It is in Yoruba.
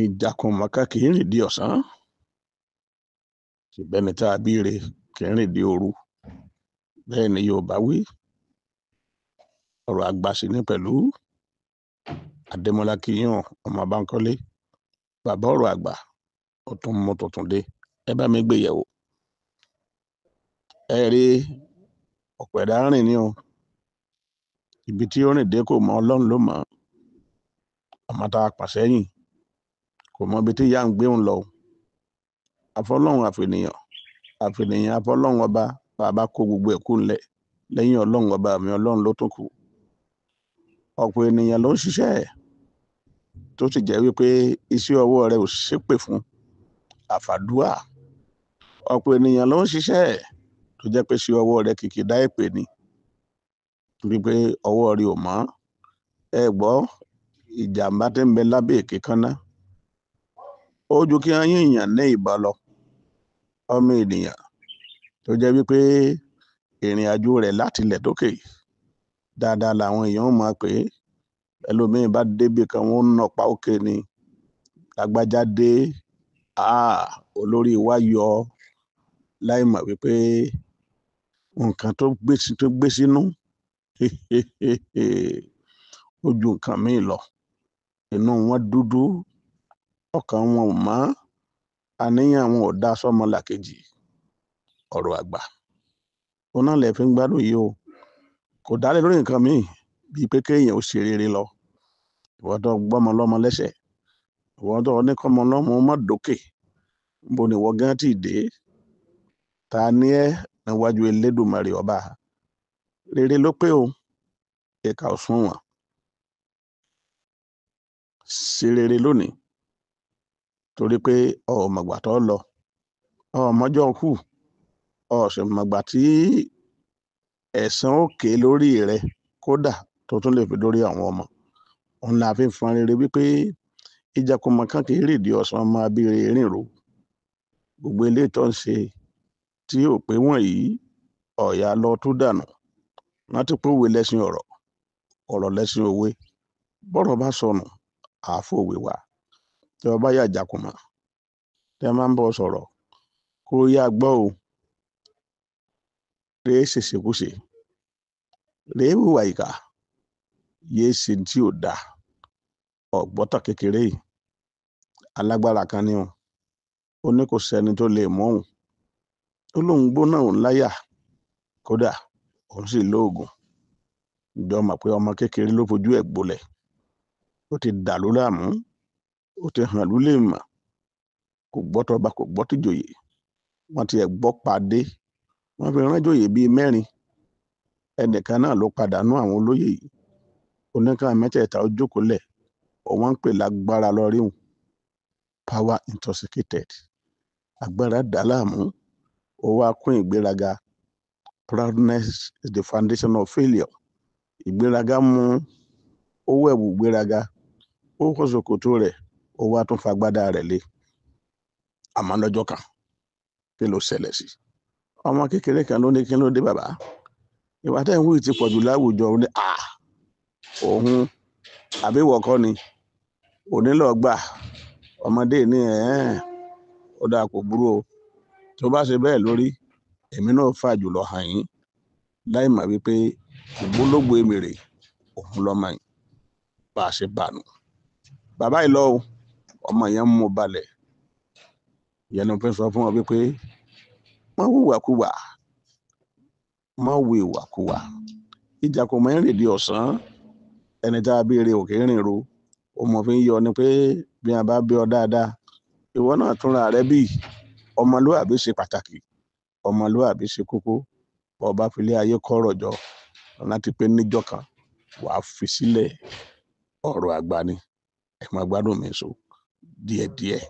ìjàkùmọ̀kà kì í rìn di ọ̀sán ṣùgbẹ́ni tá a bí re kì í rìn di òru bẹ́ẹ̀ ni Yorùbá wí ọ̀rọ̀ àgbà sì ní pẹ̀lú Adémọ́lá Kíyàn ọmọ Bánkọ́lé bàbá ọ̀rọ̀ àgbà ó tún mú tuntun dé ẹ bá mi gbé yẹ̀wò ẹ rí ọ̀pẹ̀dá rìn ní o ibi tí ó rìn dé kò mọ Ọlọ́run ló mọ̀ ọmọ tá a pàṣẹ yìn kò mọ ibi tí ìyá ń gbé òun lọ àfọlọ́run àfẹnìyàn àfọlọ́run ọba bàbá kó gbogbo ẹ̀ kú ńlẹ̀ lẹ́yìn Ọlọ́run ọba mi Ọlọ́run ló tún kù ọ̀pọ̀ ènìyàn ló ń ṣiṣẹ́ tó sì jẹ́ wípé iṣẹ́ ọwọ́ rẹ̀ ò ṣépè fún àfàdúà ọ̀pọ̀ ènìyàn ló ń ṣiṣẹ́ tó jẹ́ pé iṣẹ́ ọwọ́ rẹ̀ kìkì dá èpè ni wípé ọwọ́ rẹ̀ ò mọ́ ẹ gbọ́ ìjàmbá tí ń bẹ lábẹ́ èké kánná ó ju kí wọ́n yíyàn ní ìbọn lọ ọmọ ènìyàn tó jẹ́ wípé ìrìn àjò rẹ̀ láti ilẹ̀ dókè dáadáa làwọn èèyàn mọ̀ pé ẹlòmíín bá débi kan wọ́n ń nọpa òkè ni lágbájá dé olórí wa yọ láì mọ̀ wípé nǹkan tó gbé sínú ó ju nǹkan míì lọ inú wọn dúdú ọkàn wọn ò mọ́ àníyàn wọn ò dá sọ́mọlàkejì ọ̀rọ̀ àgbà òun náà lè fi ń gbádùn yìí o kò dálé lórí nǹkan míì bíi pé kéèyàn ó ṣe rere lọ ìwọ́n tó gbọ́mọ lọ́mọ lẹ́sẹ̀ ìwọ́n tó oníkọ́mọ lọ́mọ má dókè níbo ni ìwọ́n gán tì dé ta ni ẹ́ níwájú Elédùmarè ọba rere ló pé o ìkà ò sunwọ̀n ṣe rere lónìí torí pé ọmọgbà tó lọ ọmọjọ́ kù ọ̀sẹ̀mọ̀gbà tí ẹ̀san òkè lórí rẹ kódà tó tún lè fi lórí àwọn ọmọ òun la fi fọn rere wípé ìjàkùmọ̀kà kì í rìn di ọ̀sán ọmọ abíire rìn ro gbogbo ilé tó ń ṣe tí ò pé wọ̀nyí ọ̀yà lọ tún dànù láti pòwe lẹ́sìn ọ̀rọ̀ lẹ́sìn òwe bọ́rọ̀ bá sọnù àáfòwe wà tí ọba yà jàkùmọ̀ tí a máa ń bọ̀ sọ̀rọ̀ kó yá gbọ́ o rèé ṣèṣekúṣe rèé hùwà ìkà yéé ṣe tí ò dáa ọ̀gbọ́tà kékeré yìí alágbára kan ni ó ní kò sẹ́ni tó lè mọ̀ òun ó lóun gbóná òun láyà kódà òun sì lóògùn ìjọ mọ̀ pé ọmọ kékeré ló fojú ẹ̀ gbolẹ̀ ó ti dà ló láàmú ó ti hàn ló lè mà kò gbọ́ tọba kò gbọ́ tìjòyè wọ́n ti ẹ̀ gbọ́ padé wọ́n fi ránjòyè bíi mẹ́rin ẹnìkan náà ló padànú àwọn olóyè yìí oníkan mẹ́tẹ̀ẹ̀ta ó jókòó lẹ̀ òun ń pè lágbára lọ ríhùn power intoxicated agbára dà láàmú ó wá kún ìgbéraga proudness is the foundation of failure ìgbéraga mú owó ẹ̀wù ìgbéraga ó kó ṣòkòtò rẹ̀ ó wá tún fagbádá rẹ̀ lé àmọ́ lọ́jọ́ kan kí ló ṣẹlẹ̀ sí ọmọ kékeré kan ló ní kí ló dé bàbá ìwà tẹ̀ ń wí ti pọ̀jù láwùjọ ó ní òun àbíwọ̀ kọ́ ni onílọ̀gbà ọmọdé ní ó dáa kò burú o tó bá ṣe bẹ́ẹ̀ lórí èmi náà fà jùlọ hàn yín láì mọ̀ wípé ìgbólógbò èmèrè òun lọ́mọ yìí bá a ṣe bànú bàbá yìí lọ ọmọ yẹn mú balẹ̀ ìyẹn ló fi sọ fún wọn wípé má hùwàkúwà má hu ìwàkúwà ìjàkùmọ̀ ń rìn di ọ̀sán ẹni tá a béèrè òkè rìn ro ó mọ̀ fi ń yọ ni pé bí a bá bí ọ dáadáa ìwọ náà túnra rẹ bí ọmọlúwàbí ṣe pàtàkì ọmọlúwàbí ṣe kókó ọba filé ayé kọ́rọ̀ jọ láti pé níjọ́ kan wàá fi sílẹ̀ ọ̀rọ̀ àgbà ni ẹ máa gbádùn mi so díẹ̀díẹ̀.